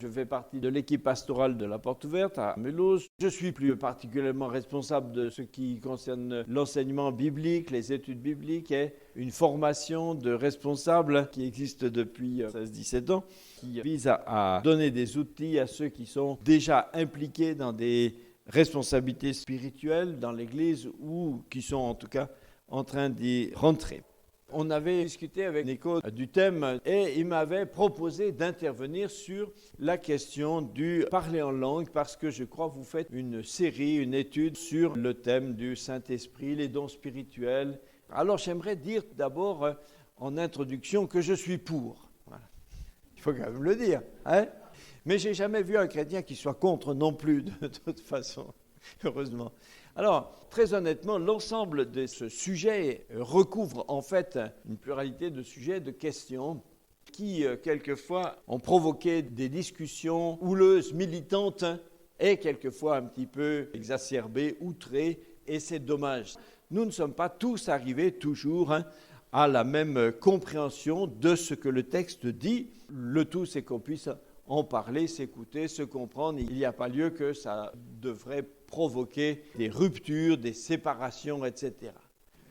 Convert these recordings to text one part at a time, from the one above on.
Je fais partie de l'équipe pastorale de la Porte Ouverte à Mulhouse. Je suis plus particulièrement responsable de ce qui concerne l'enseignement biblique, les études bibliques et une formation de responsables qui existe depuis 16-17 ans, qui vise à donner des outils à ceux qui sont déjà impliqués dans des responsabilités spirituelles dans l'Église ou qui sont en tout cas en train d'y rentrer. On avait discuté avec Nico du thème et il m'avait proposé d'intervenir sur la question du parler en langue parce que je crois que vous faites une série, une étude sur le thème du Saint-Esprit, les dons spirituels. Alors j'aimerais dire d'abord en introduction que je suis pour. Voilà. Il faut quand même le dire. Mais je n'ai jamais vu un chrétien qui soit contre non plus de toute façon, heureusement. Alors, très honnêtement, l'ensemble de ce sujet recouvre en fait une pluralité de sujets, de questions qui, quelquefois, ont provoqué des discussions houleuses, militantes et quelquefois un petit peu exacerbées, outrées, et c'est dommage. Nous ne sommes pas tous arrivés toujours à la même compréhension de ce que le texte dit. Le tout, c'est qu'on puisse en parler, s'écouter, se comprendre. Il n'y a pas lieu que ça devrait provoquer des ruptures, des séparations, etc.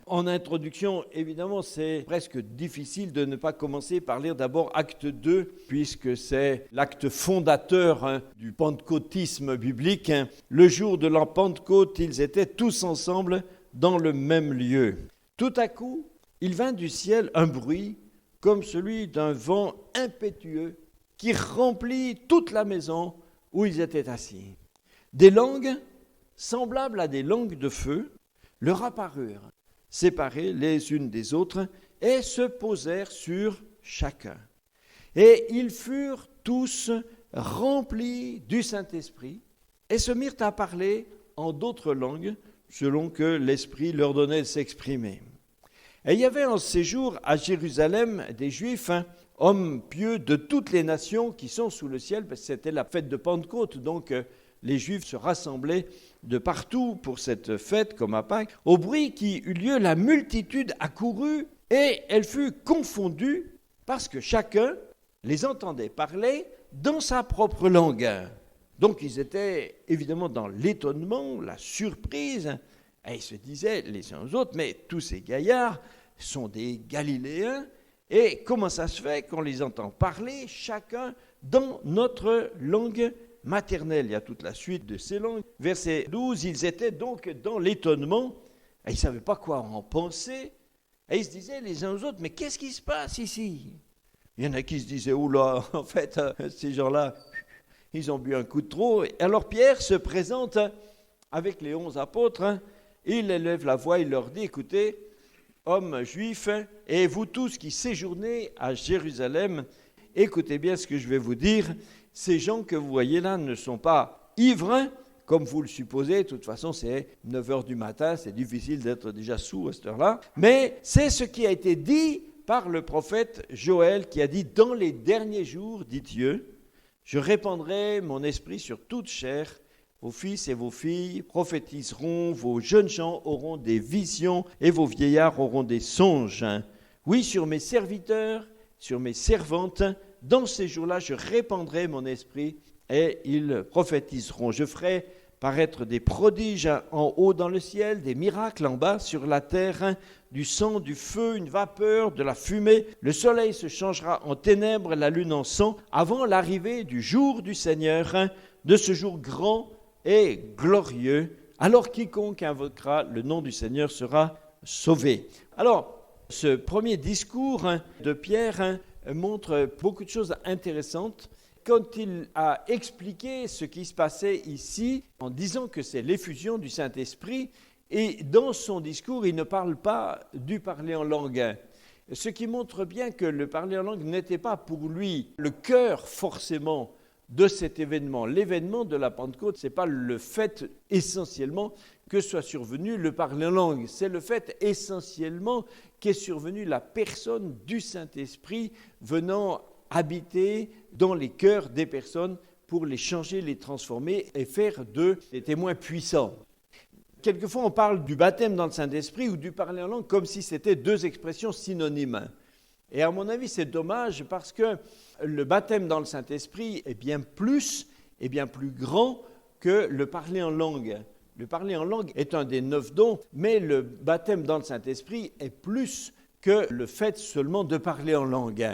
En introduction, évidemment, c'est presque difficile de ne pas commencer par lire d'abord Acte 2, puisque c'est l'acte fondateur du pentecôtisme biblique. Le jour de la Pentecôte, ils étaient tous ensemble dans le même lieu. Tout à coup, il vint du ciel un bruit comme celui d'un vent impétueux qui remplit toute la maison où ils étaient assis. Des langues semblables à des langues de feu leur apparurent, séparées les unes des autres, et se posèrent sur chacun. Et ils furent tous remplis du Saint-Esprit et se mirent à parler en d'autres langues, selon que l'Esprit leur donnait de s'exprimer. Et il y avait en ces jours à Jérusalem des Juifs, hommes pieux de toutes les nations qui sont sous le ciel, parce que c'était la fête de Pentecôte, donc les Juifs se rassemblaient de partout pour cette fête, comme à Pâques. Au bruit qui eut lieu, la multitude accourut et elle fut confondue parce que chacun les entendait parler dans sa propre langue. Donc ils étaient évidemment dans l'étonnement, la surprise, et ils se disaient les uns aux autres, mais tous ces gaillards sont des Galiléens, et comment ça se fait qu'on les entend parler chacun dans notre langue maternelle? Il y a toute la suite de ces langues. Verset 12, ils étaient donc dans l'étonnement, et ils ne savaient pas quoi en penser, et ils se disaient les uns aux autres, mais qu'est-ce qui se passe ici? Il y en a qui se disaient, oula, en fait, ces gens-là, ils ont bu un coup de trop. Alors Pierre se présente avec les 11 apôtres, il élève la voix, il leur dit, écoutez, hommes juifs, et vous tous qui séjournez à Jérusalem, écoutez bien ce que je vais vous dire. Ces gens que vous voyez là ne sont pas ivres, comme vous le supposez. De toute façon, c'est 9 heures du matin, c'est difficile d'être déjà sous à cette heure-là. Mais c'est ce qui a été dit par le prophète Joël, qui a dit, dans les derniers jours, dit Dieu, je répandrai mon esprit sur toute chair. Vos fils et vos filles prophétiseront, vos jeunes gens auront des visions et vos vieillards auront des songes. Oui, sur mes serviteurs, sur mes servantes, dans ces jours-là, je répandrai mon esprit et ils prophétiseront. Je ferai paraître des prodiges en haut dans le ciel, des miracles en bas sur la terre, du sang, du feu, une vapeur, de la fumée. Le soleil se changera en ténèbres, la lune en sang, avant l'arrivée du jour du Seigneur, de ce jour grand et glorieux. Alors quiconque invoquera le nom du Seigneur sera sauvé. Alors, ce premier discours de Pierre montre beaucoup de choses intéressantes. Quand il a expliqué ce qui se passait ici, en disant que c'est l'effusion du Saint-Esprit, et dans son discours, il ne parle pas du parler en langue. Ce qui montre bien que le parler en langue n'était pas pour lui le cœur forcément de cet événement. L'événement de la Pentecôte, ce n'est pas le fait essentiellement que soit survenu le parler en langue. C'est le fait essentiellement qu'est survenue la personne du Saint-Esprit venant habiter dans les cœurs des personnes pour les changer, les transformer et faire d'eux des témoins puissants. Quelquefois, on parle du baptême dans le Saint-Esprit ou du parler en langue comme si c'était deux expressions synonymes. Et à mon avis, c'est dommage parce que le baptême dans le Saint-Esprit est bien plus et bien plus grand que le parler en langue. Le parler en langue est un des 9 dons, mais le baptême dans le Saint-Esprit est plus que le fait seulement de parler en langue.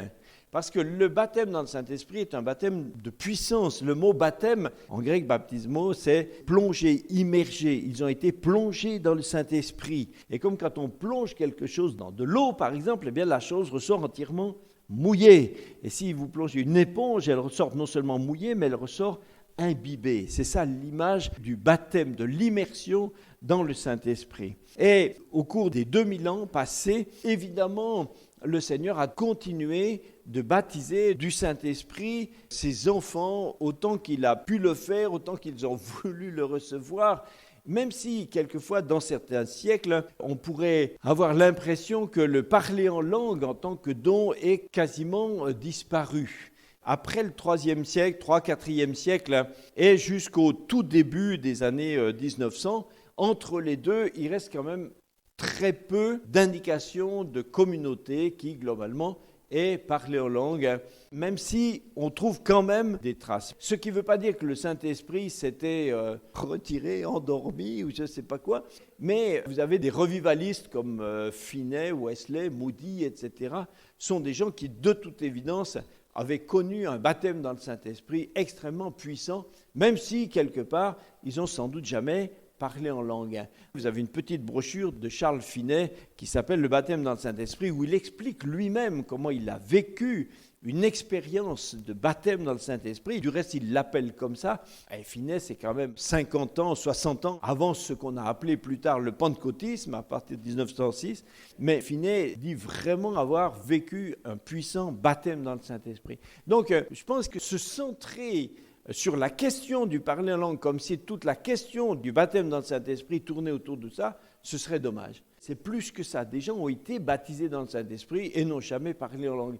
Parce que le baptême dans le Saint-Esprit est un baptême de puissance. Le mot baptême, en grec baptismo, c'est plonger, immerger. Ils ont été plongés dans le Saint-Esprit. Et comme quand on plonge quelque chose dans de l'eau, par exemple, eh bien la chose ressort entièrement mouillée. Et si vous plongez une éponge, elle ressort non seulement mouillée, mais elle ressort imbibée. C'est ça l'image du baptême, de l'immersion dans le Saint-Esprit. Et au cours des 2000 ans passés, évidemment, le Seigneur a continué de baptiser du Saint-Esprit ses enfants autant qu'il a pu le faire, autant qu'ils ont voulu le recevoir, même si quelquefois dans certains siècles, on pourrait avoir l'impression que le parler en langue en tant que don est quasiment disparu. Après le 3e siècle, 3-4e siècle et jusqu'au tout début des années 1900, entre les deux, il reste quand même très peu d'indications de communauté qui, globalement, est parlée en langue, même si on trouve quand même des traces. Ce qui ne veut pas dire que le Saint-Esprit s'était retiré, endormi ou je ne sais pas quoi, mais vous avez des revivalistes comme Finney, Wesley, Moody, etc., sont des gens qui, de toute évidence, avaient connu un baptême dans le Saint-Esprit extrêmement puissant, même si, quelque part, ils n'ont sans doute jamais parler en langue. Vous avez une petite brochure de Charles Finney qui s'appelle « Le baptême dans le Saint-Esprit » où il explique lui-même comment il a vécu une expérience de baptême dans le Saint-Esprit. Du reste, il l'appelle comme ça. Et Finney, c'est quand même 50 ans, 60 ans avant ce qu'on a appelé plus tard le pentecôtisme, à partir de 1906. Mais Finney dit vraiment avoir vécu un puissant baptême dans le Saint-Esprit. Donc, je pense que se centrer sur la question du parler en langue, comme si toute la question du baptême dans le Saint-Esprit tournait autour de ça, ce serait dommage. C'est plus que ça. Des gens ont été baptisés dans le Saint-Esprit et n'ont jamais parlé en langue.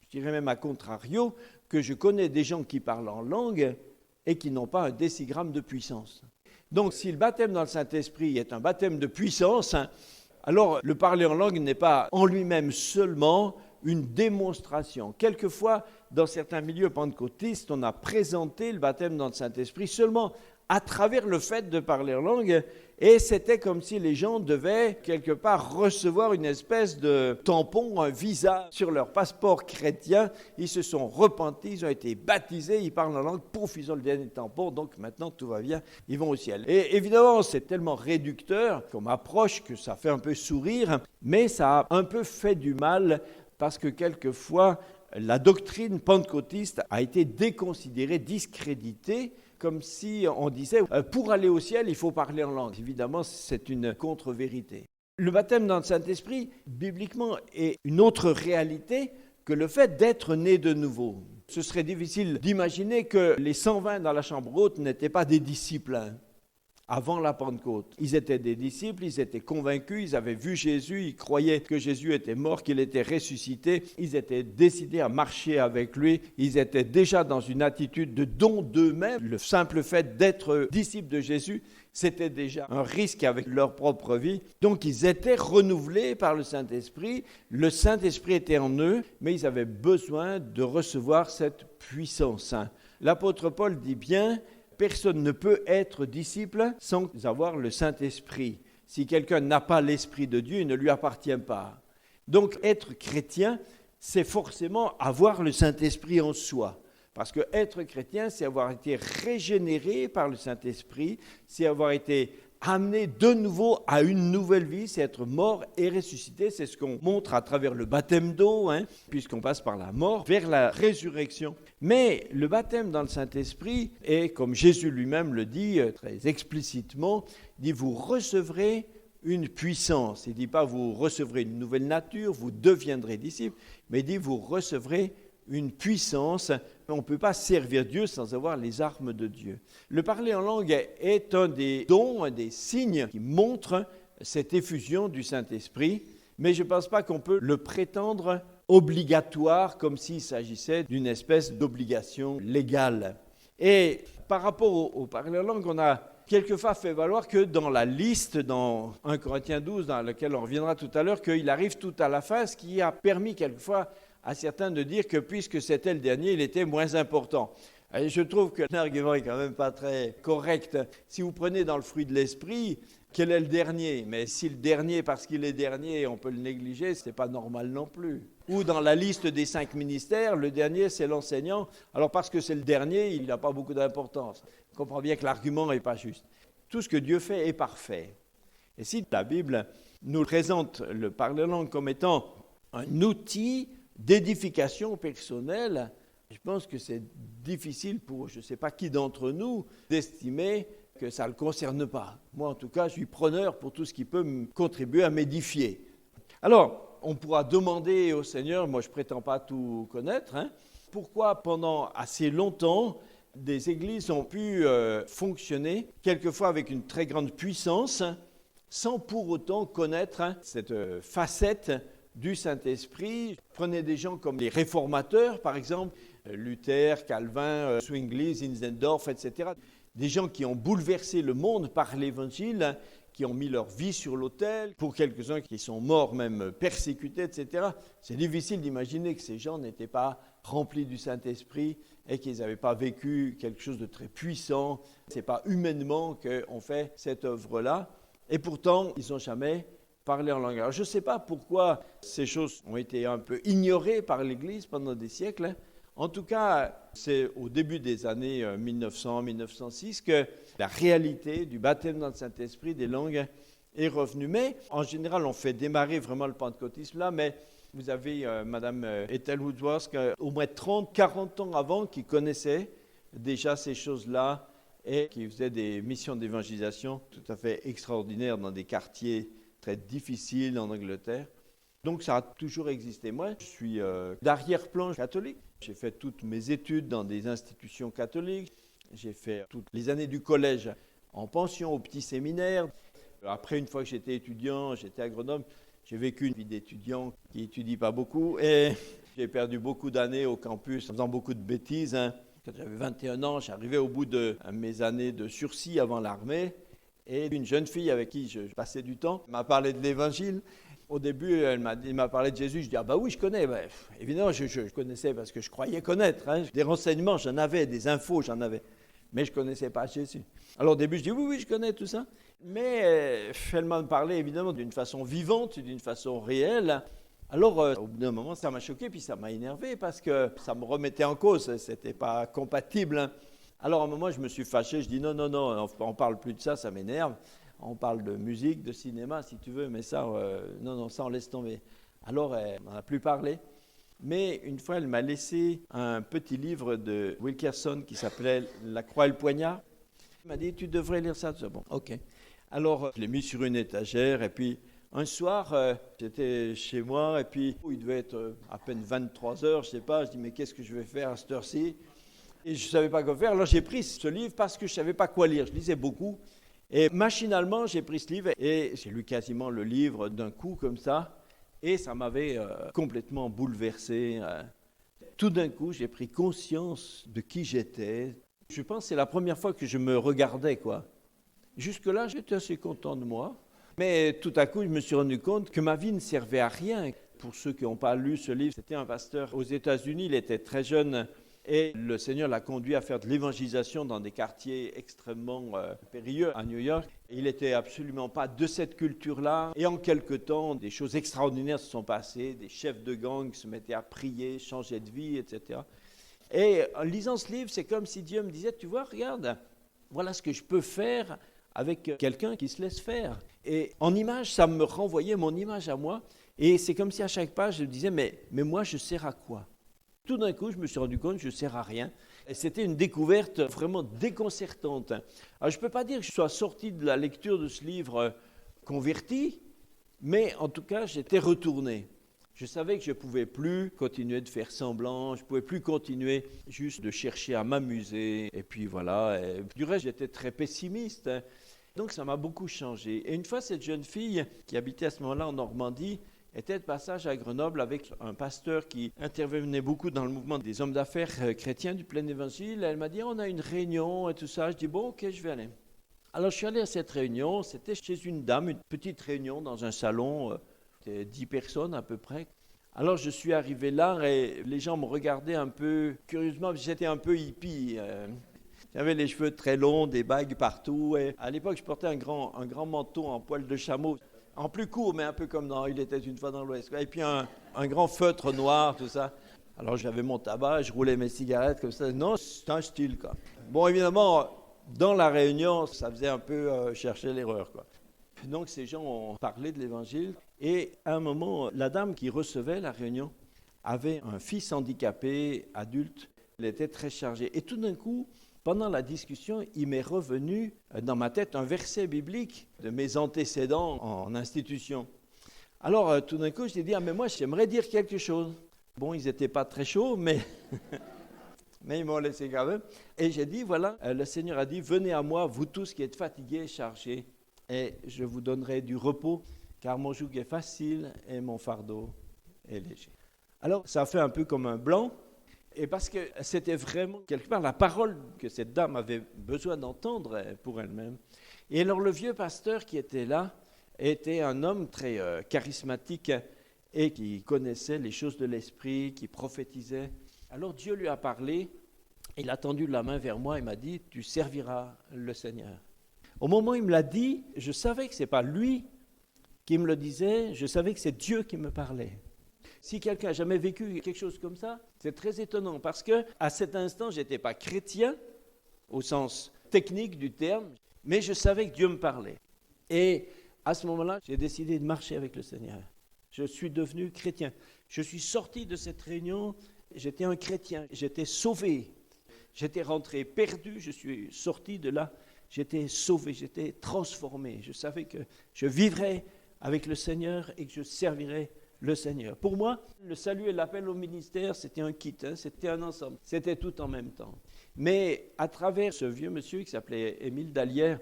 Je dirais même à contrario que je connais des gens qui parlent en langue et qui n'ont pas un décigramme de puissance. Donc si le baptême dans le Saint-Esprit est un baptême de puissance, alors le parler en langue n'est pas en lui-même seulement une démonstration. Quelquefois, dans certains milieux pentecôtistes, on a présenté le baptême dans le Saint-Esprit seulement à travers le fait de parler en langue, et c'était comme si les gens devaient quelque part recevoir une espèce de tampon, un visa sur leur passeport chrétien. Ils se sont repentis, ils ont été baptisés, ils parlent en langue, pouf, ils ont le dernier tampon, donc maintenant tout va bien, ils vont au ciel. Et évidemment, c'est tellement réducteur comme approche que ça fait un peu sourire, mais ça a un peu fait du mal parce que quelquefois, la doctrine pentecôtiste a été déconsidérée, discréditée, comme si on disait « pour aller au ciel, il faut parler en langue ». Évidemment, c'est une contre-vérité. Le baptême dans le Saint-Esprit, bibliquement, est une autre réalité que le fait d'être né de nouveau. Ce serait difficile d'imaginer que les 120 dans la chambre haute n'étaient pas des disciples avant la Pentecôte. Ils étaient des disciples, ils étaient convaincus, ils avaient vu Jésus, ils croyaient que Jésus était mort, qu'il était ressuscité, ils étaient décidés à marcher avec lui, ils étaient déjà dans une attitude de don d'eux-mêmes. Le simple fait d'être disciples de Jésus, c'était déjà un risque avec leur propre vie. Donc ils étaient renouvelés par le Saint-Esprit, le Saint-Esprit était en eux, mais ils avaient besoin de recevoir cette puissance. L'apôtre Paul dit bien: personne ne peut être disciple sans avoir le Saint-Esprit. Si quelqu'un n'a pas l'Esprit de Dieu, il ne lui appartient pas. Donc, être chrétien, c'est forcément avoir le Saint-Esprit en soi. Parce que être chrétien, c'est avoir été régénéré par le Saint-Esprit, c'est avoir été amené de nouveau à une nouvelle vie, c'est être mort et ressuscité. C'est ce qu'on montre à travers le baptême d'eau, puisqu'on passe par la mort vers la résurrection. Mais le baptême dans le Saint-Esprit est, comme Jésus lui-même le dit très explicitement, il dit « vous recevrez une puissance ». Il ne dit pas « vous recevrez une nouvelle nature, vous deviendrez disciples », mais il dit « vous recevrez une puissance ». On ne peut pas servir Dieu sans avoir les armes de Dieu. Le parler en langue est un des dons, un des signes qui montrent cette effusion du Saint-Esprit, mais je ne pense pas qu'on peut le prétendre obligatoire comme s'il s'agissait d'une espèce d'obligation légale. Et par rapport au parler en langue, on a quelquefois fait valoir que dans la liste, dans 1 Corinthiens 12, dans laquelle on reviendra tout à l'heure, qu'il arrive tout à la fin, ce qui a permis quelquefois à certains de dire que puisque c'était le dernier, il était moins important. Et je trouve que l'argument est quand même pas très correct. Si vous prenez dans le fruit de l'esprit, quel est le dernier? Mais si le dernier, parce qu'il est dernier, on peut le négliger, ce n'est pas normal non plus. Ou dans la liste des 5 ministères, le dernier, c'est l'enseignant. Alors parce que c'est le dernier, il n'a pas beaucoup d'importance. On comprend bien que l'argument n'est pas juste. Tout ce que Dieu fait est parfait. Et si la Bible nous présente le parler langue comme étant un outil d'édification personnelle, je pense que c'est difficile pour je ne sais pas qui d'entre nous d'estimer que ça ne le concerne pas. Moi, en tout cas, je suis preneur pour tout ce qui peut me contribuer à m'édifier. Alors, on pourra demander au Seigneur, moi je ne prétends pas tout connaître, pourquoi pendant assez longtemps, des églises ont pu fonctionner, quelquefois avec une très grande puissance, sans pour autant connaître cette facette du Saint-Esprit. Prenez des gens comme les réformateurs, par exemple, Luther, Calvin, Zwingli, Zinzendorf, etc. Des gens qui ont bouleversé le monde par l'Évangile, qui ont mis leur vie sur l'autel, pour quelques-uns qui sont morts, même persécutés, etc. C'est difficile d'imaginer que ces gens n'étaient pas remplis du Saint-Esprit et qu'ils n'avaient pas vécu quelque chose de très puissant. Ce n'est pas humainement qu'on fait cette œuvre-là. Et pourtant, ils n'ont jamais parlé en langue. Alors, je ne sais pas pourquoi ces choses ont été un peu ignorées par l'Église pendant des siècles. En tout cas, c'est au début des années 1900-1906 que la réalité du baptême dans le Saint-Esprit, des langues, est revenue. Mais en général, on fait démarrer vraiment le pentecôtisme là, mais vous avez Mme Ethel Woodworth, au moins 30-40 ans avant, qui connaissait déjà ces choses-là et qui faisait des missions d'évangélisation tout à fait extraordinaires dans des quartiers très difficiles en Angleterre. Donc ça a toujours existé. Moi, je suis d'arrière-plan catholique. J'ai fait toutes mes études dans des institutions catholiques. J'ai fait toutes les années du collège en pension, au petit séminaire. Après, une fois que j'étais étudiant, j'étais à Grenoble, j'ai vécu une vie d'étudiant qui n'étudie pas beaucoup. Et j'ai perdu beaucoup d'années au campus en faisant beaucoup de bêtises. Quand j'avais 21 ans, j'arrivais au bout de mes années de sursis avant l'armée. Et une jeune fille avec qui je passais du temps m'a parlé de l'Évangile. Au début, il m'a parlé de Jésus. Je dis, ah bah oui, je connais. Ben, évidemment, je connaissais parce que je croyais connaître. Des renseignements, j'en avais, des infos, j'en avais. Mais je ne connaissais pas Jésus. Alors au début, je dis, oui, je connais tout ça. Mais elle m'a parlé évidemment d'une façon vivante, d'une façon réelle. Alors, au bout d'un moment, ça m'a choqué, puis ça m'a énervé parce que ça me remettait en cause. Ce n'était pas compatible. Alors, à un moment, je me suis fâché. Je dis, non, on ne parle plus de ça, ça m'énerve. On parle de musique, de cinéma, si tu veux, mais ça, non, ça, on laisse tomber. Alors, elle n'en a plus parlé. Mais une fois, elle m'a laissé un petit livre de Wilkerson qui s'appelait « La croix et le poignard ». Elle m'a dit, tu devrais lire ça. Bon, ok. Alors, je l'ai mis sur une étagère et puis un soir, j'étais chez moi et puis il devait être à peine 23 heures, je ne sais pas. Je dis, mais qu'est-ce que je vais faire à cette heure-ci? Et je ne savais pas quoi faire. Alors, j'ai pris ce livre parce que je ne savais pas quoi lire. Je lisais beaucoup. Et machinalement, j'ai pris ce livre et j'ai lu quasiment le livre d'un coup comme ça. Et ça m'avait complètement bouleversé. Tout d'un coup, j'ai pris conscience de qui j'étais. Je pense que c'est la première fois que je me regardais, quoi. Jusque-là, j'étais assez content de moi. Mais tout à coup, je me suis rendu compte que ma vie ne servait à rien. Pour ceux qui n'ont pas lu ce livre, c'était un pasteur aux États-Unis. Il était très jeune et le Seigneur l'a conduit à faire de l'évangélisation dans des quartiers extrêmement périlleux à New York. Et il n'était absolument pas de cette culture-là. Et en quelque temps, des choses extraordinaires se sont passées. Des chefs de gang se mettaient à prier, changer de vie, etc. Et en lisant ce livre, c'est comme si Dieu me disait, tu vois, regarde, voilà ce que je peux faire avec quelqu'un qui se laisse faire. Et en image, ça me renvoyait mon image à moi. Et c'est comme si à chaque page, je me disais, mais moi, je sers à quoi? Tout d'un coup, je me suis rendu compte que je ne sers à rien. Et c'était une découverte vraiment déconcertante. Alors, je ne peux pas dire que je sois sorti de la lecture de ce livre converti, mais en tout cas, j'étais retourné. Je savais que je ne pouvais plus continuer de faire semblant, je ne pouvais plus continuer juste de chercher à m'amuser. Et puis voilà, et du reste, j'étais très pessimiste. Donc ça m'a beaucoup changé. Et une fois, cette jeune fille qui habitait à ce moment-là en Normandie était de passage à Grenoble avec un pasteur qui intervenait beaucoup dans le mouvement des hommes d'affaires chrétiens du plein évangile. Elle m'a dit, on a une réunion et tout ça. Je dis, bon, ok, je vais aller. Alors je suis allé à cette réunion, c'était chez une dame, une petite réunion dans un salon, c'était 10 personnes à peu près. Alors je suis arrivé là et les gens me regardaient un peu curieusement, parce que j'étais un peu hippie. J'avais les cheveux très longs, des bagues partout. Et à l'époque, je portais un grand manteau en poil de chameau, en plus court, mais un peu comme dans Il était une fois dans l'Ouest. Et puis un grand feutre noir, tout ça. Alors j'avais mon tabac, je roulais mes cigarettes comme ça. Non, c'est un style, quoi. Bon, évidemment, dans la réunion, ça faisait un peu chercher l'erreur, quoi. Donc ces gens ont parlé de l'Évangile. Et à un moment, la dame qui recevait la réunion avait un fils handicapé, adulte. Elle était très chargée. Et tout d'un coup, pendant la discussion, il m'est revenu dans ma tête un verset biblique de mes antécédents en institution. Alors, tout d'un coup, je lui ai dit, mais moi, j'aimerais dire quelque chose. Bon, ils n'étaient pas très chauds, mais ils m'ont laissé quand même. Et j'ai dit, voilà, le Seigneur a dit, venez à moi, vous tous qui êtes fatigués, chargés, et je vous donnerai du repos, car mon joug est facile et mon fardeau est léger. Alors, ça a fait un peu comme un blanc. Et parce que c'était vraiment, quelque part, la parole que cette dame avait besoin d'entendre pour elle-même. Et alors le vieux pasteur qui était là était un homme très charismatique et qui connaissait les choses de l'esprit, qui prophétisait. Alors Dieu lui a parlé, il a tendu la main vers moi et m'a dit « Tu serviras le Seigneur ». Au moment où il me l'a dit, je savais que ce n'est pas lui qui me le disait, je savais que c'est Dieu qui me parlait. Si quelqu'un n'a jamais vécu quelque chose comme ça, c'est très étonnant parce qu'à cet instant, je n'étais pas chrétien au sens technique du terme, mais je savais que Dieu me parlait. Et à ce moment-là, j'ai décidé de marcher avec le Seigneur. Je suis devenu chrétien. Je suis sorti de cette réunion, j'étais un chrétien, j'étais sauvé. J'étais rentré perdu, je suis sorti de là, j'étais sauvé, j'étais transformé. Je savais que je vivrais avec le Seigneur et que je servirais le Seigneur. Pour moi, le salut et l'appel au ministère, c'était un kit, c'était un ensemble, c'était tout en même temps. Mais à travers ce vieux monsieur qui s'appelait Émile Dallière,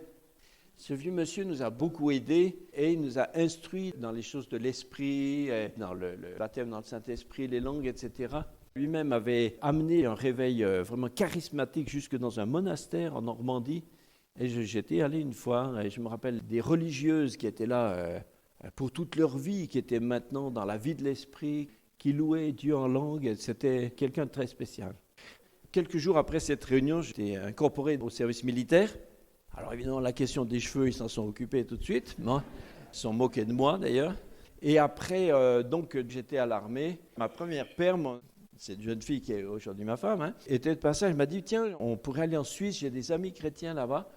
ce vieux monsieur nous a beaucoup aidés et il nous a instruits dans les choses de l'esprit, dans le baptême dans le Saint-Esprit, les langues, etc. Lui-même avait amené un réveil vraiment charismatique jusque dans un monastère en Normandie. Et j'étais allé une fois, et je me rappelle des religieuses qui étaient là pour toute leur vie, qui étaient maintenant dans la vie de l'esprit, qui louaient Dieu en langue. C'était quelqu'un de très spécial. Quelques jours après cette réunion, j'étais incorporé au service militaire. Alors évidemment, la question des cheveux, ils s'en sont occupés tout de suite. Ils se sont moqués de moi d'ailleurs. Et après, donc, j'étais à l'armée. Ma première perme, cette jeune fille qui est aujourd'hui ma femme, était de passage. Elle m'a dit, tiens, on pourrait aller en Suisse, j'ai des amis chrétiens là-bas.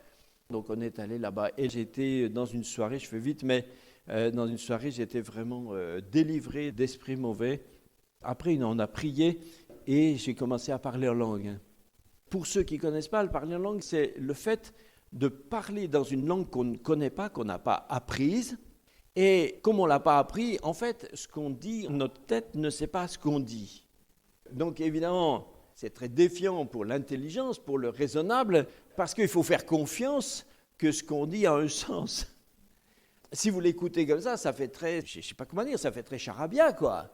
Donc on est allé là-bas. Et j'étais dans une soirée, je fais vite, mais dans une soirée, j'étais vraiment délivré d'esprits mauvais. Après, on a prié et j'ai commencé à parler en langue. Pour ceux qui ne connaissent pas, le parler en langue, c'est le fait de parler dans une langue qu'on ne connaît pas, qu'on n'a pas apprise. Et comme on ne l'a pas appris, en fait, ce qu'on dit, notre tête ne sait pas ce qu'on dit. Donc évidemment, c'est très défiant pour l'intelligence, pour le raisonnable, parce qu'il faut faire confiance que ce qu'on dit a un sens. Si vous l'écoutez comme ça fait très, je ne sais pas comment dire, ça fait très charabia, quoi.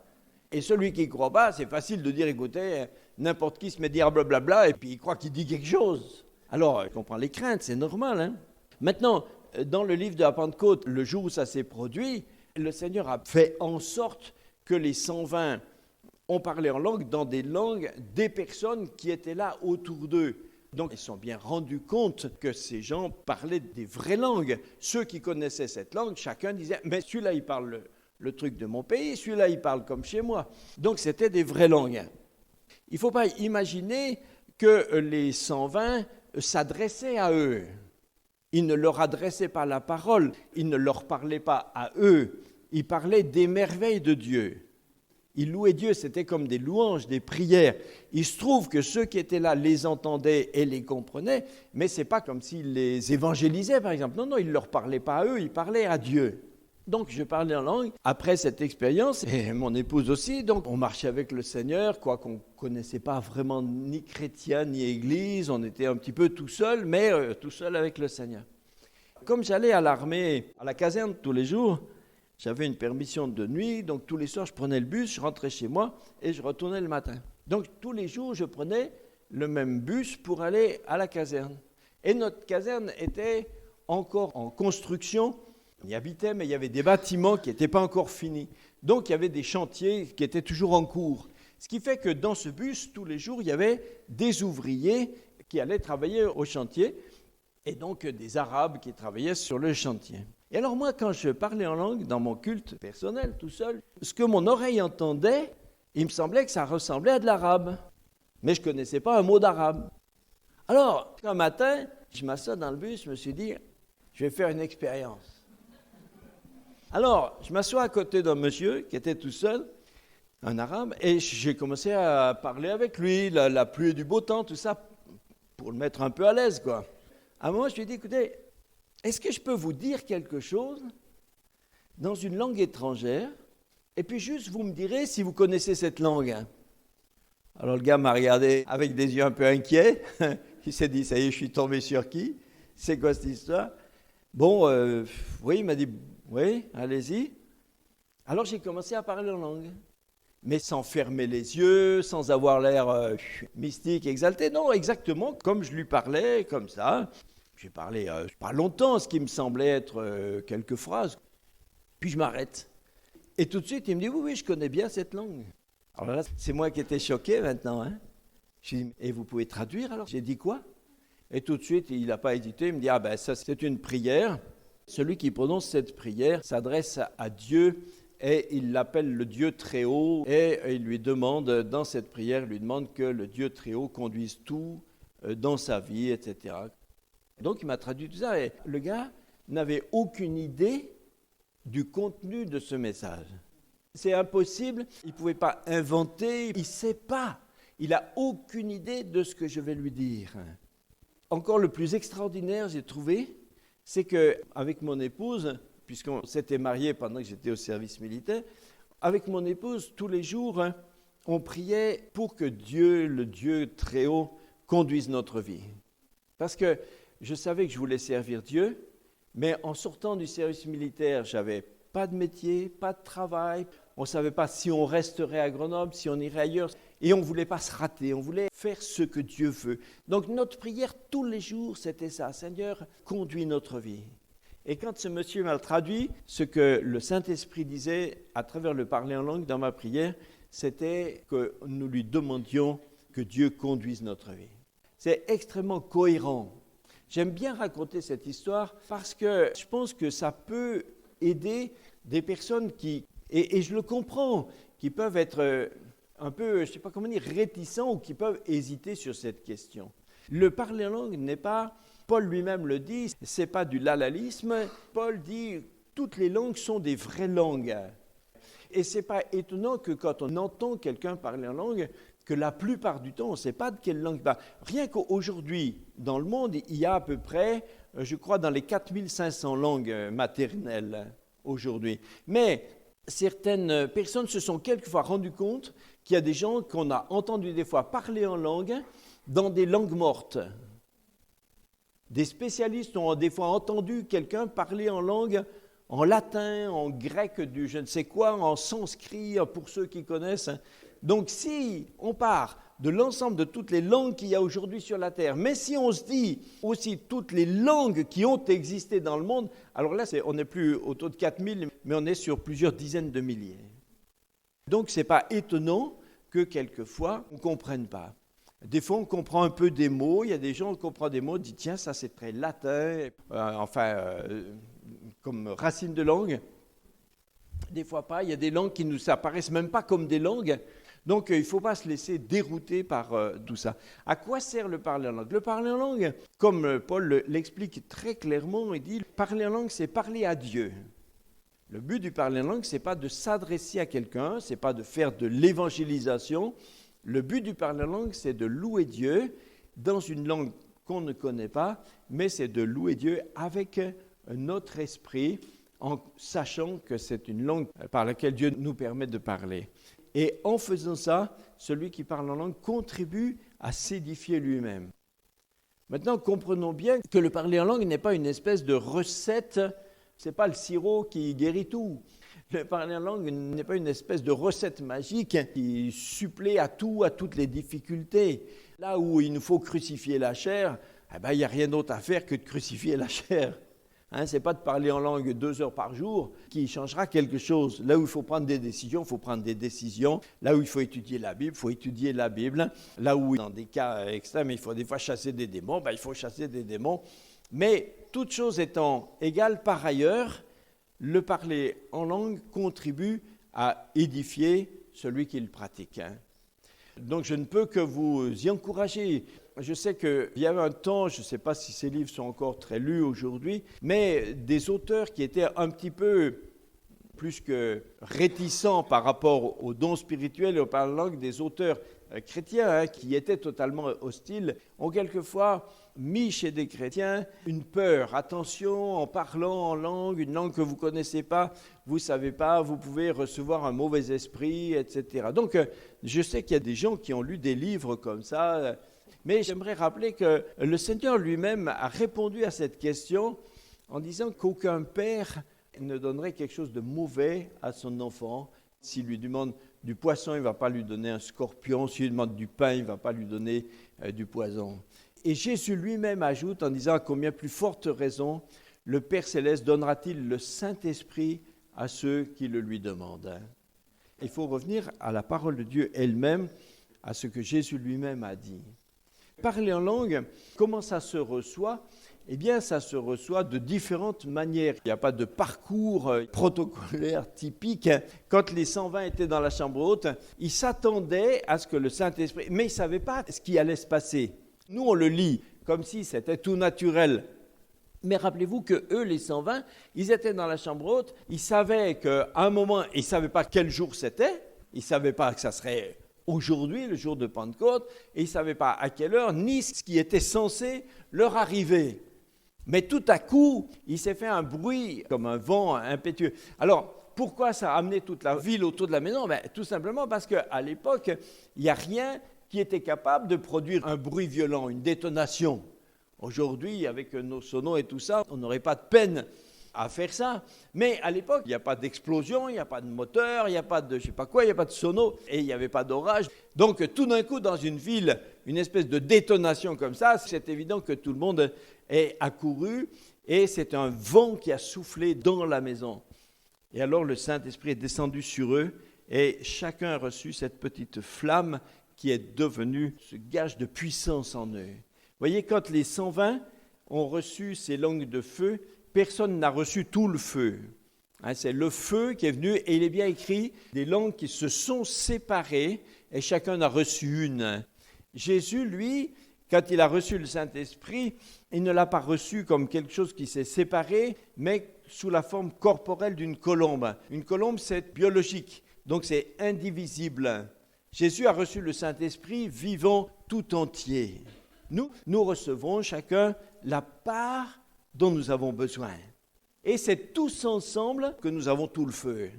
Et celui qui ne croit pas, c'est facile de dire, écoutez, n'importe qui se met à dire blablabla, et puis il croit qu'il dit quelque chose. Alors, je comprends les craintes, c'est normal. Maintenant, dans le livre de la Pentecôte, le jour où ça s'est produit, le Seigneur a fait en sorte que les 120 ont parlé en langue dans des langues des personnes qui étaient là autour d'eux. Donc, ils se sont bien rendus compte que ces gens parlaient des vraies langues. Ceux qui connaissaient cette langue, chacun disait « mais celui-là, il parle le truc de mon pays, celui-là, il parle comme chez moi ». Donc, c'était des vraies langues. Il ne faut pas imaginer que les 120 s'adressaient à eux. Ils ne leur adressaient pas la parole, ils ne leur parlaient pas à eux, ils parlaient des merveilles de Dieu. Ils louaient Dieu, c'était comme des louanges, des prières. Il se trouve que ceux qui étaient là les entendaient et les comprenaient, mais ce n'est pas comme s'ils les évangélisaient, par exemple. Non, ils ne leur parlaient pas à eux, ils parlaient à Dieu. Donc, je parlais en langue. Après cette expérience, et mon épouse aussi, donc on marchait avec le Seigneur, quoi qu'on ne connaissait pas vraiment ni chrétien ni église. On était un petit peu tout seul, mais tout seul avec le Seigneur. Comme j'allais à l'armée, à la caserne tous les jours, j'avais une permission de nuit, donc tous les soirs, je prenais le bus, je rentrais chez moi et je retournais le matin. Donc, tous les jours, je prenais le même bus pour aller à la caserne. Et notre caserne était encore en construction. On y habitait, mais il y avait des bâtiments qui n'étaient pas encore finis. Donc il y avait des chantiers qui étaient toujours en cours. Ce qui fait que dans ce bus, tous les jours, il y avait des ouvriers qui allaient travailler au chantier et donc des Arabes qui travaillaient sur le chantier. Et alors moi, quand je parlais en langue, dans mon culte personnel, tout seul, ce que mon oreille entendait, il me semblait que ça ressemblait à de l'arabe. Mais je ne connaissais pas un mot d'arabe. Alors, un matin, je m'assois dans le bus, je me suis dit, je vais faire une expérience. Alors, je m'assois à côté d'un monsieur qui était tout seul, un arabe, et j'ai commencé à parler avec lui, la pluie et du beau temps, tout ça, pour le mettre un peu à l'aise, quoi. À un moment, je lui ai dit, écoutez, est-ce que je peux vous dire quelque chose dans une langue étrangère, et puis juste vous me direz si vous connaissez cette langue. Alors le gars m'a regardé avec des yeux un peu inquiets, il s'est dit, ça y est, je suis tombé sur qui? C'est quoi cette histoire? Bon, oui, il m'a dit, oui, allez-y. Alors j'ai commencé à parler en langue. Mais sans fermer les yeux, sans avoir l'air mystique, exalté. Non, exactement comme je lui parlais, comme ça. J'ai parlé pas longtemps, ce qui me semblait être quelques phrases. Puis je m'arrête. Et tout de suite, il me dit, oui, je connais bien cette langue. Alors là, c'est moi qui étais choqué maintenant. Hein. Je dis, et vous pouvez traduire alors? J'ai dit quoi? Et tout de suite, il n'a pas hésité, il me dit, ah ben ça c'est une prière. Celui qui prononce cette prière s'adresse à Dieu et il l'appelle le Dieu très haut et il lui demande, dans cette prière, il lui demande que le Dieu très haut conduise tout dans sa vie, etc. Donc il m'a traduit tout ça et le gars n'avait aucune idée du contenu de ce message. C'est impossible, il ne pouvait pas inventer, il ne sait pas, il n'a aucune idée de ce que je vais lui dire. Encore le plus extraordinaire, j'ai trouvé, c'est qu'avec mon épouse, puisqu'on s'était mariés pendant que j'étais au service militaire, avec mon épouse, tous les jours, on priait pour que Dieu, le Dieu très haut, conduise notre vie. Parce que je savais que je voulais servir Dieu, mais en sortant du service militaire, je n'avais pas de métier, pas de travail, on ne savait pas si on resterait à Grenoble, si on irait ailleurs, et on ne voulait pas se rater, on voulait faire ce que Dieu veut. Donc notre prière tous les jours, c'était ça, Seigneur, conduis notre vie. Et quand ce monsieur m'a traduit, ce que le Saint-Esprit disait à travers le parler en langue dans ma prière, c'était que nous lui demandions que Dieu conduise notre vie. C'est extrêmement cohérent. J'aime bien raconter cette histoire parce que je pense que ça peut aider des personnes qui, et je le comprends, qui peuvent être un peu, je ne sais pas comment dire, réticents ou qui peuvent hésiter sur cette question. Le parler en langue n'est pas... Paul lui-même le dit, ce n'est pas du lalalisme. Paul dit, toutes les langues sont des vraies langues. Et ce n'est pas étonnant que quand on entend quelqu'un parler en langue, que la plupart du temps, on ne sait pas de quelle langue il parle. Rien qu'aujourd'hui, dans le monde, il y a à peu près, je crois, dans les 4500 langues maternelles aujourd'hui. Mais certaines personnes se sont quelquefois rendues compte qu'il y a des gens qu'on a entendus des fois parler en langue dans des langues mortes. Des spécialistes ont des fois entendu quelqu'un parler en langue, en latin, en grec, du je ne sais quoi, en sanskrit, pour ceux qui connaissent. Donc si on part de l'ensemble de toutes les langues qu'il y a aujourd'hui sur la Terre, mais si on se dit aussi toutes les langues qui ont existé dans le monde, alors là, on n'est plus autour de 4000, mais on est sur plusieurs dizaines de milliers. Donc ce n'est pas étonnant que quelquefois on ne comprenne pas. Des fois, on comprend un peu des mots. Il y a des gens qui comprennent des mots, disent tiens, ça c'est très latin, comme racine de langue. Des fois pas. Il y a des langues qui ne nous apparaissent même pas comme des langues. Donc, il ne faut pas se laisser dérouter par tout ça. À quoi sert le parler en langue? Le parler en langue, comme Paul l'explique très clairement, il dit parler en langue, c'est parler à Dieu. Le but du parler en langue, ce n'est pas de s'adresser à quelqu'un, ce n'est pas de faire de l'évangélisation. Le but du parler en langue, c'est de louer Dieu dans une langue qu'on ne connaît pas, mais c'est de louer Dieu avec notre esprit, en sachant que c'est une langue par laquelle Dieu nous permet de parler. Et en faisant ça, celui qui parle en langue contribue à s'édifier lui-même. Maintenant, comprenons bien que le parler en langue n'est pas une espèce de recette, ce n'est pas le sirop qui guérit tout. Le parler en langue n'est pas une espèce de recette magique qui supplée à tout, à toutes les difficultés. Là où il nous faut crucifier la chair, il n'y a rien d'autre à faire que de crucifier la chair. Ce n'est pas de parler en langue 2 heures par jour qui changera quelque chose. Là où il faut prendre des décisions, il faut prendre des décisions. Là où il faut étudier la Bible, il faut étudier la Bible. Là où, dans des cas extrêmes, il faut des fois chasser des démons, il faut chasser des démons. Mais toutes choses étant égales par ailleurs, le parler en langue contribue à édifier celui qui le pratique. Donc je ne peux que vous y encourager. Je sais qu'il y avait un temps, je ne sais pas si ces livres sont encore très lus aujourd'hui, mais des auteurs qui étaient un petit peu plus que réticents par rapport aux dons spirituels et au parler en langue, des auteurs chrétiens qui étaient totalement hostiles, ont quelquefois mis chez des chrétiens une peur. Attention, en parlant en langue, une langue que vous ne connaissez pas, vous ne savez pas, vous pouvez recevoir un mauvais esprit, etc. Donc, je sais qu'il y a des gens qui ont lu des livres comme ça, mais j'aimerais rappeler que le Seigneur lui-même a répondu à cette question en disant qu'aucun père ne donnerait quelque chose de mauvais à son enfant. S'il lui demande du poisson, il ne va pas lui donner un scorpion. S'il lui demande du pain, il ne va pas lui donner du poison. Et Jésus lui-même ajoute en disant à combien plus forte raison le Père Céleste donnera-t-il le Saint-Esprit à ceux qui le lui demandent. Il faut revenir à la parole de Dieu elle-même, à ce que Jésus lui-même a dit. Parler en langue, comment ça se reçoit ? Eh bien, ça se reçoit de différentes manières. Il n'y a pas de parcours protocolaire typique. Quand les 120 étaient dans la chambre haute, ils s'attendaient à ce que le Saint-Esprit... Mais ils ne savaient pas ce qui allait se passer. Nous, on le lit comme si c'était tout naturel. Mais rappelez-vous que eux, les 120, ils étaient dans la chambre haute. Ils savaient qu'à un moment, ils ne savaient pas quel jour c'était. Ils ne savaient pas que ça serait aujourd'hui, le jour de Pentecôte. Et ils ne savaient pas à quelle heure, ni ce qui était censé leur arriver. Mais tout à coup, il s'est fait un bruit comme un vent impétueux. Alors, pourquoi ça a amené toute la ville autour de la maison ? Tout simplement parce qu'à l'époque, il n'y a rien qui était capable de produire un bruit violent, une détonation. Aujourd'hui, avec nos sonos et tout ça, on n'aurait pas de peine à faire ça. Mais à l'époque, il n'y a pas d'explosion, il n'y a pas de moteur, il n'y a pas de je ne sais pas quoi, il n'y a pas de sono et il n'y avait pas d'orage. Donc tout d'un coup, dans une ville, une espèce de détonation comme ça, c'est évident que tout le monde est accouru et c'est un vent qui a soufflé dans la maison. Et alors le Saint-Esprit est descendu sur eux et chacun a reçu cette petite flamme qui est devenue ce gage de puissance en eux. Vous voyez, quand les 120 ont reçu ces langues de feu, personne n'a reçu tout le feu. C'est le feu qui est venu et il est bien écrit des langues qui se sont séparées et chacun a reçu une. Jésus, lui, quand il a reçu le Saint-Esprit, il ne l'a pas reçu comme quelque chose qui s'est séparé, mais sous la forme corporelle d'une colombe. Une colombe, c'est biologique, donc c'est indivisible. Jésus a reçu le Saint-Esprit vivant tout entier. Nous recevons chacun la part dont nous avons besoin. Et c'est tous ensemble que nous avons tout le feu.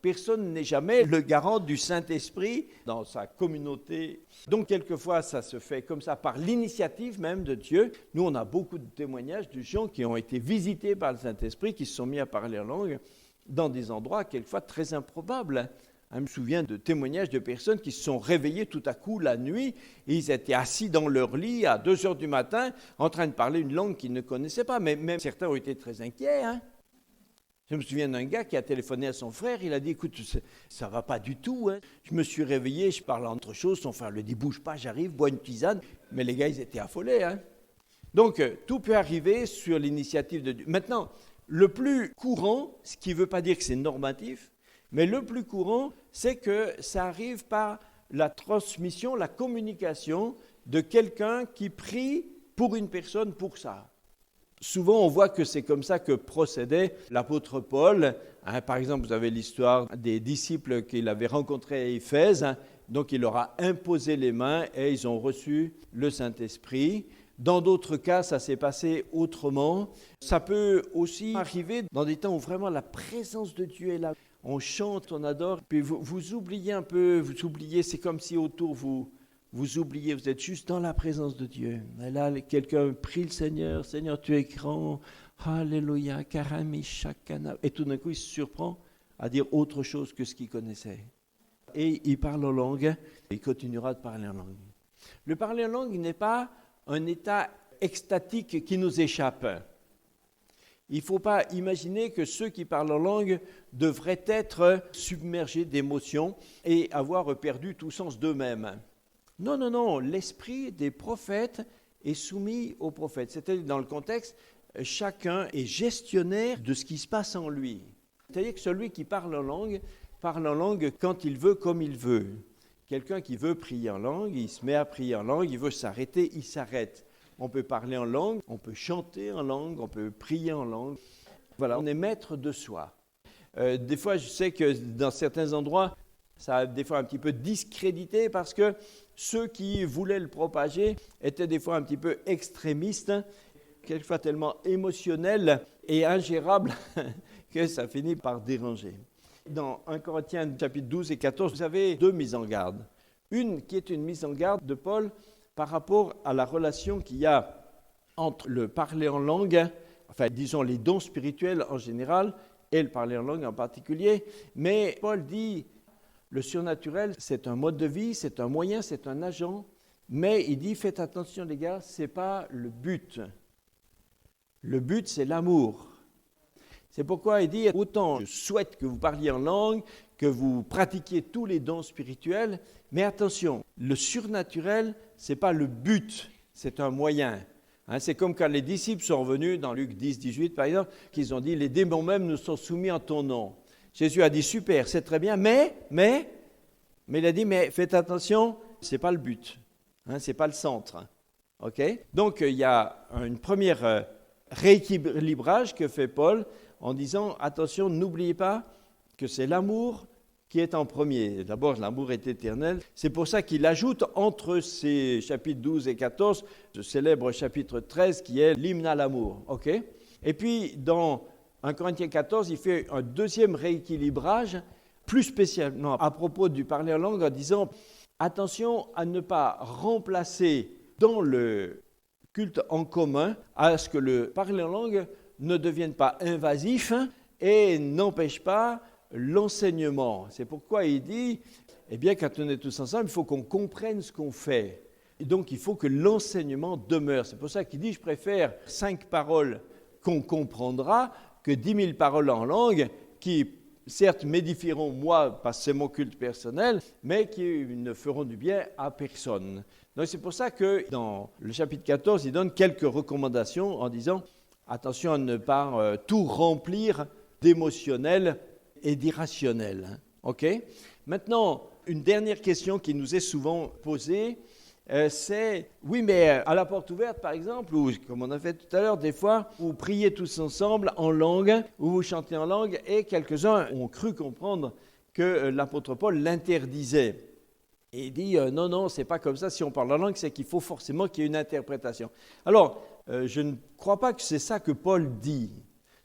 Personne n'est jamais le garant du Saint-Esprit dans sa communauté. Donc, quelquefois, ça se fait comme ça, par l'initiative même de Dieu. Nous, on a beaucoup de témoignages de gens qui ont été visités par le Saint-Esprit, qui se sont mis à parler en langue dans des endroits quelquefois très improbables. Je me souviens de témoignages de personnes qui se sont réveillées tout à coup la nuit et ils étaient assis dans leur lit à 2 heures du matin en train de parler une langue qu'ils ne connaissaient pas. Mais même certains ont été très inquiets. Je me souviens d'un gars qui a téléphoné à son frère. Il a dit, écoute, ça ne va pas du tout. Je me suis réveillé, je parle entre choses. Son frère lui dit, bouge pas, j'arrive, bois une tisane. Mais les gars, ils étaient affolés. Donc, tout peut arriver sur l'initiative de Dieu. Maintenant, le plus courant, ce qui ne veut pas dire que c'est normatif, mais le plus courant, c'est que ça arrive par la transmission, la communication de quelqu'un qui prie pour une personne pour ça. Souvent, on voit que c'est comme ça que procédait l'apôtre Paul. Par exemple, vous avez l'histoire des disciples qu'il avait rencontrés à Éphèse. Donc, il leur a imposé les mains et ils ont reçu le Saint-Esprit. Dans d'autres cas, ça s'est passé autrement. Ça peut aussi arriver dans des temps où vraiment la présence de Dieu est là. On chante, on adore, puis vous oubliez un peu, c'est comme si autour vous oubliez, vous êtes juste dans la présence de Dieu. Et là, quelqu'un prie le Seigneur, Seigneur, tu es grand, Alléluia, Karami, Shakana. Et tout d'un coup, il se surprend à dire autre chose que ce qu'il connaissait. Et il parle en langue, et il continuera de parler en langue. Le parler en langue n'est pas un état extatique qui nous échappe. Il ne faut pas imaginer que ceux qui parlent en langue devraient être submergés d'émotions et avoir perdu tout sens d'eux-mêmes. Non, non, non, l'esprit des prophètes est soumis aux prophètes. C'est-à-dire, dans le contexte, chacun est gestionnaire de ce qui se passe en lui. C'est-à-dire que celui qui parle en langue quand il veut, comme il veut. Quelqu'un qui veut prier en langue, il se met à prier en langue, il veut s'arrêter, il s'arrête. On peut parler en langue, on peut chanter en langue, on peut prier en langue. Voilà, on est maître de soi. Des fois, je sais que dans certains endroits, ça a des fois un petit peu discrédité parce que ceux qui voulaient le propager étaient des fois un petit peu extrémistes, quelquefois tellement émotionnels et ingérables que ça finit par déranger. Dans 1 Corinthiens chapitre 12 et 14, vous avez 2 mises en garde. Une qui est une mise en garde de Paul par rapport à la relation qu'il y a entre le parler en langue, enfin disons les dons spirituels en général, et le parler en langue en particulier. Mais Paul dit, le surnaturel, c'est un mode de vie, c'est un moyen, c'est un agent. Mais il dit, faites attention les gars, ce n'est pas le but. Le but, c'est l'amour. C'est pourquoi il dit, autant je souhaite que vous parliez en langue, que vous pratiquiez tous les dons spirituels, mais attention, le surnaturel, ce n'est pas le but, c'est un moyen. C'est comme quand les disciples sont revenus dans Luc 10, 18 par exemple, qu'ils ont dit, les démons même nous sont soumis en ton nom. Jésus a dit, super, c'est très bien, mais il a dit, mais faites attention, ce n'est pas le but, ce n'est pas le centre. Okay. Donc il y a une première rééquilibrage que fait Paul en disant, attention, n'oubliez pas que c'est l'amour qui est en premier. D'abord, l'amour est éternel. C'est pour ça qu'il ajoute entre ces chapitres 12 et 14, ce célèbre chapitre 13 qui est l'hymne à l'amour. Okay. Et puis, dans 1 Corinthiens 14, il fait un deuxième rééquilibrage, plus spécialement à propos du parler en langue, en disant, attention à ne pas remplacer dans le culte en commun, à ce que le parler en langue ne devienne pas invasif et n'empêche pas l'enseignement. C'est pourquoi il dit, eh bien, quand on est tous ensemble, il faut qu'on comprenne ce qu'on fait. Et donc, il faut que l'enseignement demeure. C'est pour ça qu'il dit, je préfère 5 paroles qu'on comprendra que 10 000 paroles en langue qui, certes, m'édifieront moi, parce que c'est mon culte personnel, mais qui ne feront du bien à personne. Donc, c'est pour ça que dans le chapitre 14, il donne quelques recommandations en disant, attention à ne pas tout remplir d'émotionnel et d'irrationnel. Okay. Maintenant, une dernière question qui nous est souvent posée, c'est, oui, mais à la porte ouverte, par exemple, ou comme on a fait tout à l'heure, des fois, vous priez tous ensemble en langue, ou vous chantez en langue, et quelques-uns ont cru comprendre que l'apôtre Paul l'interdisait. Et il dit, non, non, c'est pas comme ça, si on parle en langue, c'est qu'il faut forcément qu'il y ait une interprétation. Alors, je ne crois pas que c'est ça que Paul dit.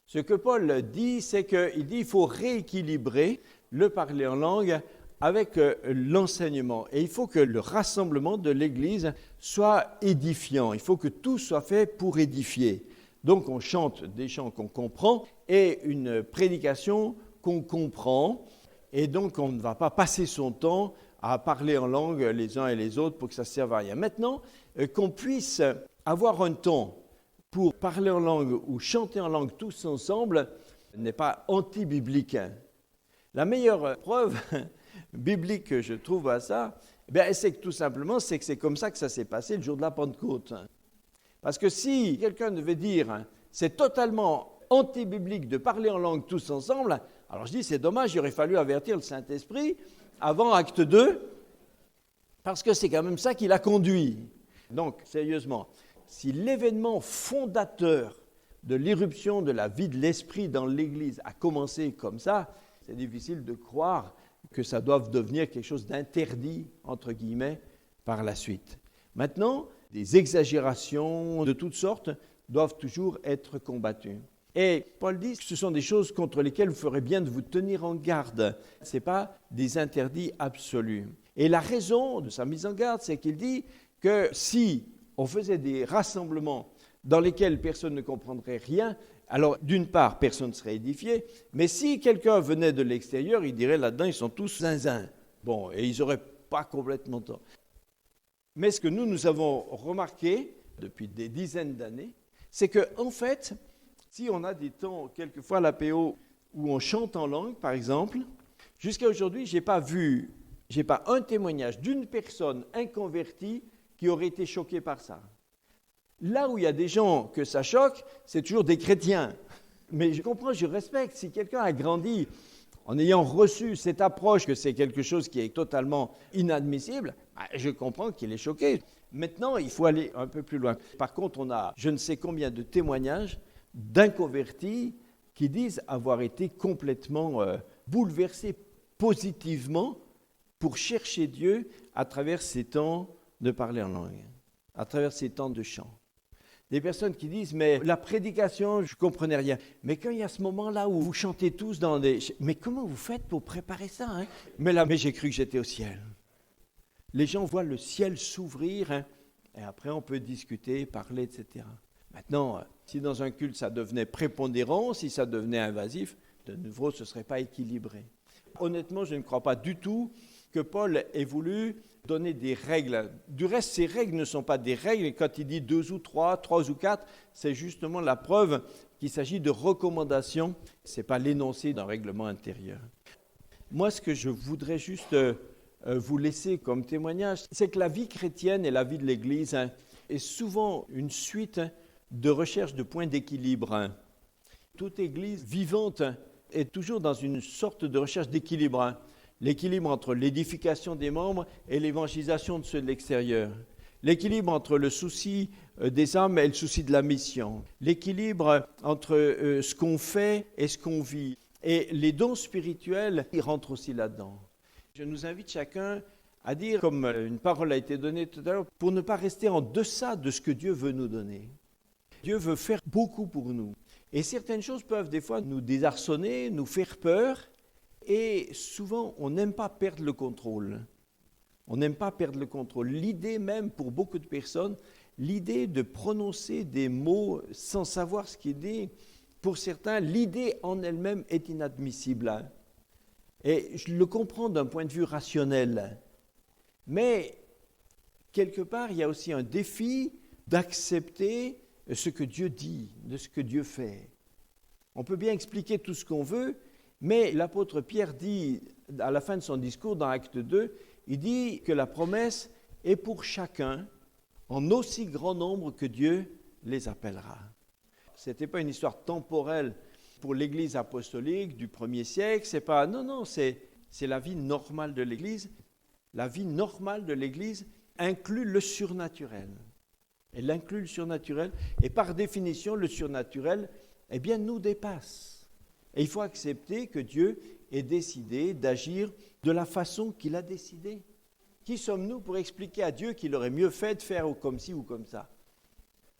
Ce que Paul dit, c'est qu'il dit qu'il faut rééquilibrer le parler en langue avec l'enseignement. Et il faut que le rassemblement de l'Église soit édifiant. Il faut que tout soit fait pour édifier. Donc on chante des chants qu'on comprend et une prédication qu'on comprend. Et donc on ne va pas passer son temps à parler en langue les uns et les autres pour que ça ne serve à rien. Maintenant, qu'on puisse avoir un temps pour parler en langue ou chanter en langue tous ensemble n'est pas anti-biblique. La meilleure preuve biblique que je trouve à ça, c'est que tout simplement, c'est que c'est comme ça que ça s'est passé le jour de la Pentecôte. Parce que si quelqu'un devait dire, c'est totalement anti-biblique de parler en langue tous ensemble, alors je dis, c'est dommage, il aurait fallu avertir le Saint-Esprit avant acte 2, parce que c'est quand même ça qui l'a conduit. Donc, sérieusement, si l'événement fondateur de l'irruption de la vie de l'Esprit dans l'Église a commencé comme ça, c'est difficile de croire que ça doive devenir quelque chose d'interdit, entre guillemets, par la suite. Maintenant, des exagérations de toutes sortes doivent toujours être combattues. Et Paul dit que ce sont des choses contre lesquelles vous ferez bien de vous tenir en garde. Ce n'est pas des interdits absolus. Et la raison de sa mise en garde, c'est qu'il dit que si on faisait des rassemblements dans lesquels personne ne comprendrait rien, alors d'une part, personne ne serait édifié, mais si quelqu'un venait de l'extérieur, il dirait là-dedans, ils sont tous zinzins. Bon, et ils n'auraient pas complètement tort. Mais ce que nous avons remarqué depuis des dizaines d'années, c'est qu'en fait, Si on a des temps, quelquefois à l'APO, où on chante en langue, par exemple, jusqu'à aujourd'hui, je n'ai pas un témoignage d'une personne inconvertie qui aurait été choquée par ça. Là où il y a des gens que ça choque, c'est toujours des chrétiens. Mais je comprends, je respecte. Si quelqu'un a grandi en ayant reçu cette approche que c'est quelque chose qui est totalement inadmissible, je comprends qu'il est choqué. Maintenant, il faut aller un peu plus loin. Par contre, on a je ne sais combien de témoignages d'inconvertis qui disent avoir été complètement bouleversés positivement pour chercher Dieu à travers ces temps de parler en langue, à travers ces temps de chant. Des personnes qui disent, mais la prédication, je ne comprenais rien. Mais quand il y a ce moment-là où vous chantez tous dans des... Mais comment vous faites pour préparer ça, hein? Mais j'ai cru que j'étais au ciel. Les gens voient le ciel s'ouvrir, hein, et après on peut discuter, parler, etc. Maintenant, si dans un culte ça devenait prépondérant, si ça devenait invasif, de nouveau ce ne serait pas équilibré. Honnêtement, je ne crois pas du tout que Paul ait voulu donner des règles. Du reste, ces règles ne sont pas des règles. Et quand il dit 2 ou 3, 3 ou 4, c'est justement la preuve qu'il s'agit de recommandations. Ce n'est pas l'énoncé d'un règlement intérieur. Moi, ce que je voudrais juste vous laisser comme témoignage, c'est que la vie chrétienne et la vie de l'Église est souvent une suite de recherche de points d'équilibre. Toute Église vivante est toujours dans une sorte de recherche d'équilibre. L'équilibre entre l'édification des membres et l'évangélisation de ceux de l'extérieur. L'équilibre entre le souci des âmes et le souci de la mission. L'équilibre entre ce qu'on fait et ce qu'on vit. Et les dons spirituels, ils rentrent aussi là-dedans. Je nous invite chacun à dire, comme une parole a été donnée tout à l'heure, pour ne pas rester en deçà de ce que Dieu veut nous donner. Dieu veut faire beaucoup pour nous. Et certaines choses peuvent des fois nous désarçonner, nous faire peur. Et souvent, on n'aime pas perdre le contrôle. On n'aime pas perdre le contrôle. L'idée même, pour beaucoup de personnes, l'idée de prononcer des mots sans savoir ce qu'il dit, pour certains, l'idée en elle-même est inadmissible. Et je le comprends d'un point de vue rationnel. Mais, quelque part, il y a aussi un défi d'accepter ce que Dieu dit, de ce que Dieu fait. On peut bien expliquer tout ce qu'on veut, mais l'apôtre Pierre dit, à la fin de son discours dans Acte 2, il dit que la promesse est pour chacun en aussi grand nombre que Dieu les appellera. Ce n'était pas une histoire temporelle pour l'Église apostolique du 1er siècle, c'est pas, non, c'est la vie normale de l'Église. La vie normale de l'Église inclut le surnaturel. Elle inclut le surnaturel, et par définition, le surnaturel, nous dépasse. Et il faut accepter que Dieu ait décidé d'agir de la façon qu'il a décidé. Qui sommes-nous pour expliquer à Dieu qu'il aurait mieux fait de faire comme ci ou comme ça?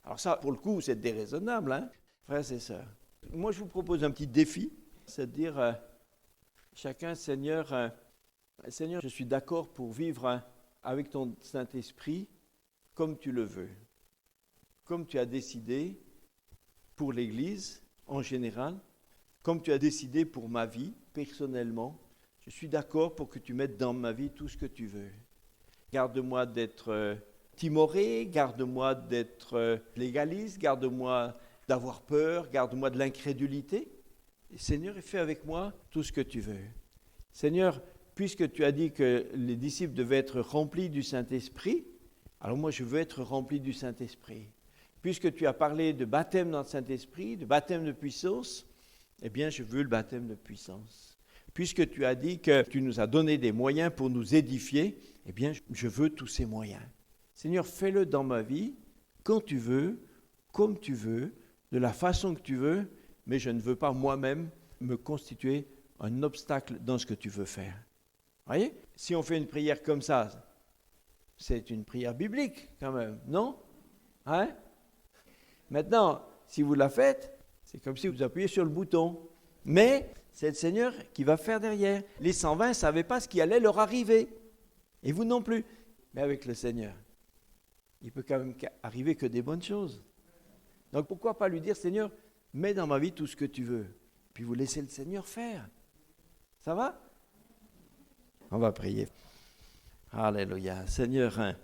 Alors ça, pour le coup, c'est déraisonnable, hein, frères et sœurs. Moi, je vous propose un petit défi, c'est de dire chacun, Seigneur, je suis d'accord pour vivre avec ton Saint-Esprit comme tu le veux, comme tu as décidé pour l'Église en général, comme tu as décidé pour ma vie, personnellement, je suis d'accord pour que tu mettes dans ma vie tout ce que tu veux. Garde-moi d'être timoré, garde-moi d'être légaliste, garde-moi d'avoir peur, garde-moi de l'incrédulité. Et Seigneur, fais avec moi tout ce que tu veux. Seigneur, puisque tu as dit que les disciples devaient être remplis du Saint-Esprit, alors moi je veux être rempli du Saint-Esprit. Puisque tu as parlé de baptême dans le Saint-Esprit, de baptême de puissance, je veux le baptême de puissance. Puisque tu as dit que tu nous as donné des moyens pour nous édifier, je veux tous ces moyens. Seigneur, fais-le dans ma vie, quand tu veux, comme tu veux, de la façon que tu veux, mais je ne veux pas moi-même me constituer un obstacle dans ce que tu veux faire. Voyez? Si on fait une prière comme ça, c'est une prière biblique quand même, non? Hein? Maintenant, si vous la faites, c'est comme si vous appuyez sur le bouton. Mais c'est le Seigneur qui va faire derrière. Les 120 ne savaient pas ce qui allait leur arriver. Et vous non plus. Mais avec le Seigneur, il peut quand même arriver que des bonnes choses. Donc pourquoi pas lui dire, Seigneur, mets dans ma vie tout ce que tu veux. Puis vous laissez le Seigneur faire. Ça va? On va prier. Alléluia. Seigneur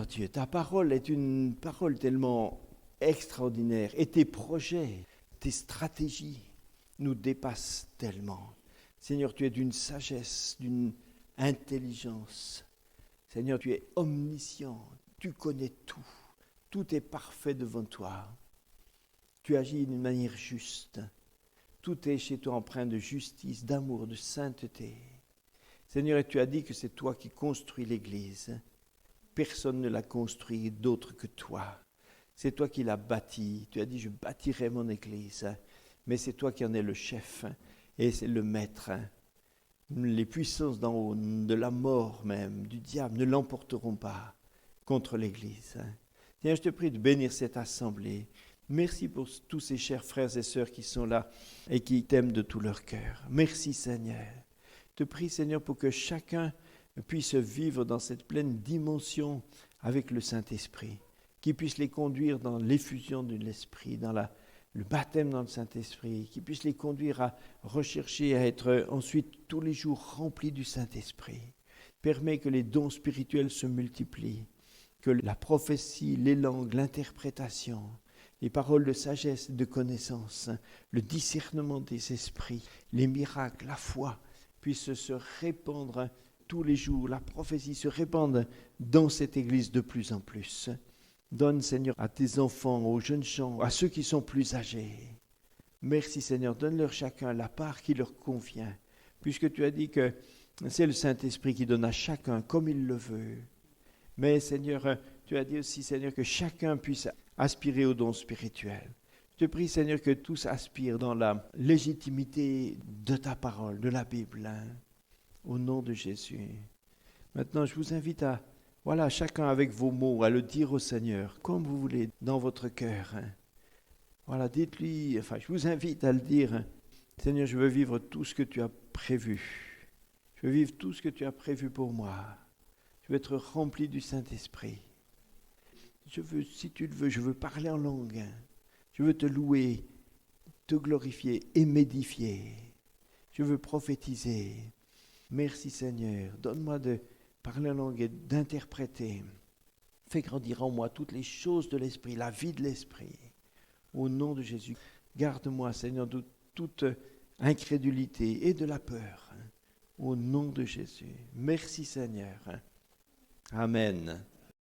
Dieu, ta parole est une parole tellement extraordinaires et tes projets, tes stratégies nous dépassent tellement. Seigneur, tu es d'une sagesse, d'une intelligence. Seigneur, tu es omniscient, tu connais tout. Tout est parfait devant toi. Tu agis d'une manière juste. Tout est chez toi empreint de justice, d'amour, de sainteté. Seigneur, et tu as dit que c'est toi qui construis l'Église. Personne ne l'a construit d'autre que toi. C'est toi qui l'as bâti. Tu as dit, je bâtirai mon Église. Mais c'est toi qui en es le chef et c'est le maître. Les puissances d'en haut, de la mort même, du diable, ne l'emporteront pas contre l'Église. Seigneur, je te prie de bénir cette assemblée. Merci pour tous ces chers frères et sœurs qui sont là et qui t'aiment de tout leur cœur. Merci Seigneur. Je te prie Seigneur pour que chacun puisse vivre dans cette pleine dimension avec le Saint-Esprit, qu'il puisse les conduire dans l'effusion de l'Esprit, dans le baptême dans le Saint-Esprit, qu'il puisse les conduire à rechercher, à être ensuite tous les jours remplis du Saint-Esprit. Permets que les dons spirituels se multiplient, que la prophétie, les langues, l'interprétation, les paroles de sagesse et de connaissance, le discernement des esprits, les miracles, la foi, puissent se répandre tous les jours, la prophétie se répande dans cette Église de plus en plus. Donne, Seigneur, à tes enfants, aux jeunes gens, à ceux qui sont plus âgés. Merci, Seigneur, donne-leur chacun la part qui leur convient, puisque tu as dit que c'est le Saint-Esprit qui donne à chacun comme il le veut. Mais, Seigneur, tu as dit aussi, Seigneur, que chacun puisse aspirer au don spirituel. Je te prie, Seigneur, que tous aspirent dans la légitimité de ta parole, de la Bible, au nom de Jésus. Maintenant, je vous invite à, chacun avec vos mots, à le dire au Seigneur, comme vous voulez, dans votre cœur. Voilà, dites-lui, je vous invite à le dire. Seigneur, je veux vivre tout ce que tu as prévu. Je veux vivre tout ce que tu as prévu pour moi. Je veux être rempli du Saint-Esprit. Je veux, si tu le veux, je veux parler en langue. Je veux te louer, te glorifier et m'édifier. Je veux prophétiser. Merci Seigneur. Donne-moi de parler en langue et d'interpréter. Fais grandir en moi toutes les choses de l'Esprit, la vie de l'Esprit. Au nom de Jésus, garde-moi Seigneur de toute incrédulité et de la peur. Au nom de Jésus. Merci Seigneur. Amen.